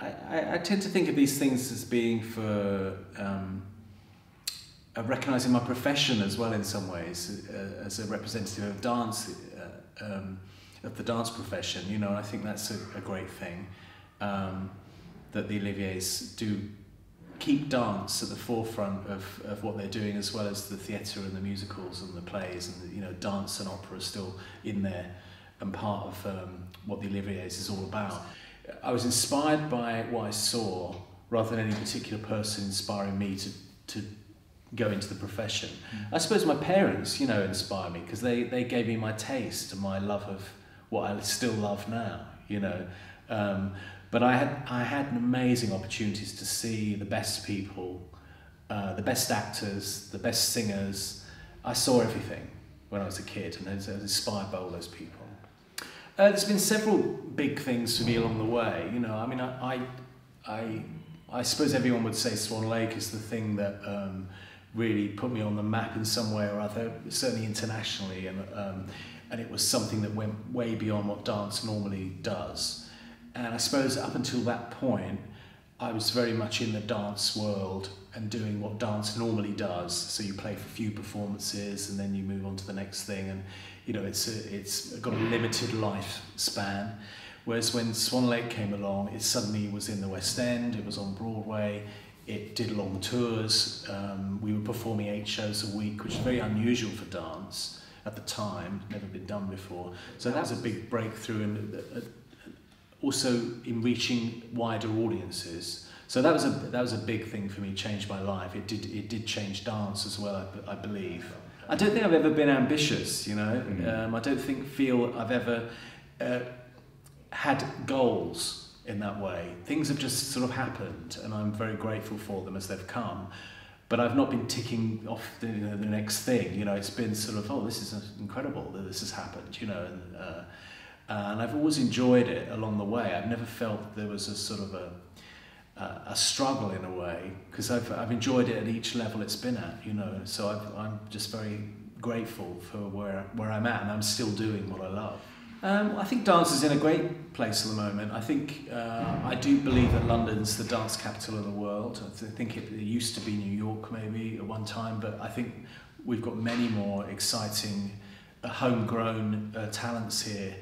I tend to think of these things as being for recognising my profession as well in some ways, as a representative of dance, of the dance profession, you know. I think that's a great thing, that the Oliviers do keep dance at the forefront of what they're doing, as well as the theatre and the musicals and the plays, and you know, dance and opera is still in there and part of what the Oliviers is all about. I was inspired by what I saw rather than any particular person inspiring me to go into the profession. I suppose my parents, you know, inspire me because they gave me my taste and my love of what I still love now, you know. But I had amazing opportunities to see the best people, the best actors, the best singers. I saw everything when I was a kid, and I was inspired by all those people. There's been several big things for me along the way, you know. I mean, I suppose everyone would say Swan Lake is the thing that really put me on the map in some way or other, certainly internationally, and it was something that went way beyond what dance normally does. And I suppose up until that point, I was very much in the dance world and doing what dance normally does. So you play for a few performances and then you move on to the next thing, and you know, it's got a limited lifespan. Whereas when Swan Lake came along, it suddenly was in the West End, it was on Broadway, it did long tours. We were performing 8 shows a week, which is very unusual for dance at the time, never been done before. So that was a big breakthrough, and also in reaching wider audiences. So that was a big thing for me, changed my life. It did change dance as well, I believe. I don't think I've ever been ambitious, you know. I don't feel I've ever had goals in that way. Things have just sort of happened, and I'm very grateful for them as they've come. But I've not been ticking off the next thing, you know. It's been sort of, oh, this is incredible that this has happened, you know. And I've always enjoyed it along the way. I've never felt that there was a sort of a struggle in a way, because I've enjoyed it at each level it's been at, you know. So I'm just very grateful for where I'm at, and I'm still doing what I love. I think dance is in a great place at the moment. I think I do believe that London's the dance capital of the world. I think it used to be New York maybe at one time, but I think we've got many more exciting homegrown talents here.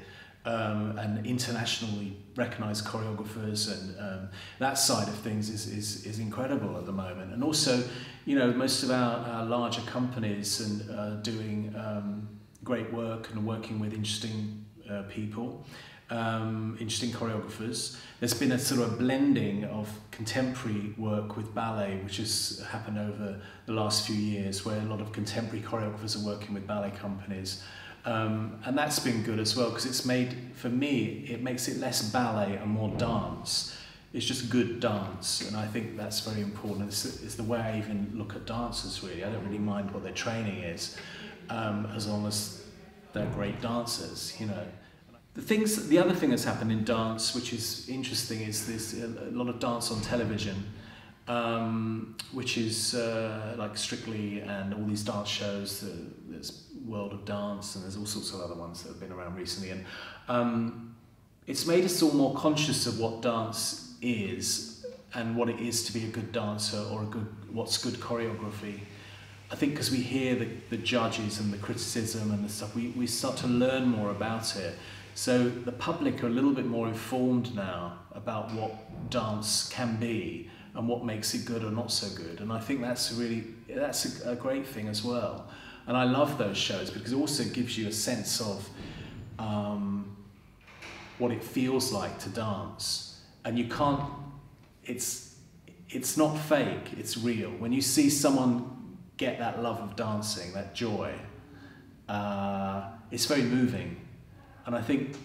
And internationally recognised choreographers, and that side of things is incredible at the moment. And also, you know, most of our larger companies and doing great work and working with interesting people, interesting choreographers. There's been a sort of blending of contemporary work with ballet, which has happened over the last few years, where a lot of contemporary choreographers are working with ballet companies. And that's been good as well, because it's made, for me, it makes it less ballet and more dance. It's just good dance, and I think that's very important. It's the way I even look at dancers, really. I don't really mind what their training is, as long as they're great dancers, you know. The other thing that's happened in dance, which is interesting, is there's a lot of dance on television, which is like Strictly and all these dance shows. There's World of Dance, and there's all sorts of other ones that have been around recently, and it's made us all more conscious of what dance is and what it is to be a good dancer, or what's good choreography. I think because we hear the judges and the criticism and the stuff, we start to learn more about it. So the public are a little bit more informed now about what dance can be and what makes it good or not so good. And I think that's a great thing as well. And I love those shows because it also gives you a sense of what it feels like to dance. And you can't, it's not fake, it's real. When you see someone get that love of dancing, that joy, it's very moving. And I think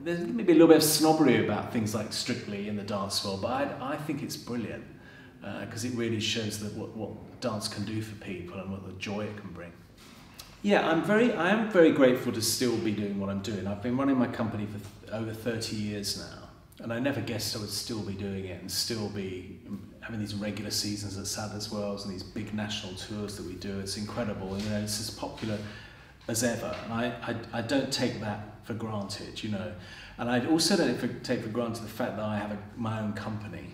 there's maybe a little bit of snobbery about things like Strictly in the dance world, but I think it's brilliant because it really shows that what dance can do for people and what the joy it can bring. Yeah, I am very grateful to still be doing what I'm doing. I've been running my company for over 30 years now, and I never guessed I would still be doing it and still be having these regular seasons at Sadler's Wells and these big national tours that we do. It's incredible, you know, it's as popular as ever, and I don't take that for granted, you know. And I also don't take for granted the fact that I have my own company.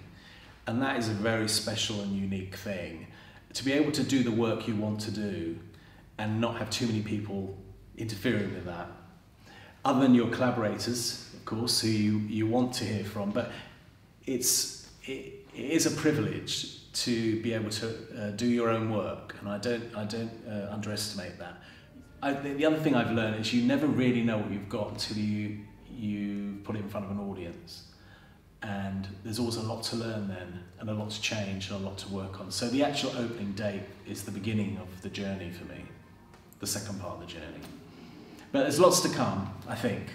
And that is a very special and unique thing. To be able to do the work you want to do and not have too many people interfering with that. Other than your collaborators, of course, who you want to hear from. But it is a privilege to be able to do your own work, and I don't underestimate that. The other thing I've learned is you never really know what you've got until you put it in front of an audience, and there's always a lot to learn then, and a lot to change, and a lot to work on. So the actual opening date is the beginning of the journey for me, the second part of the journey. But there's lots to come, I think.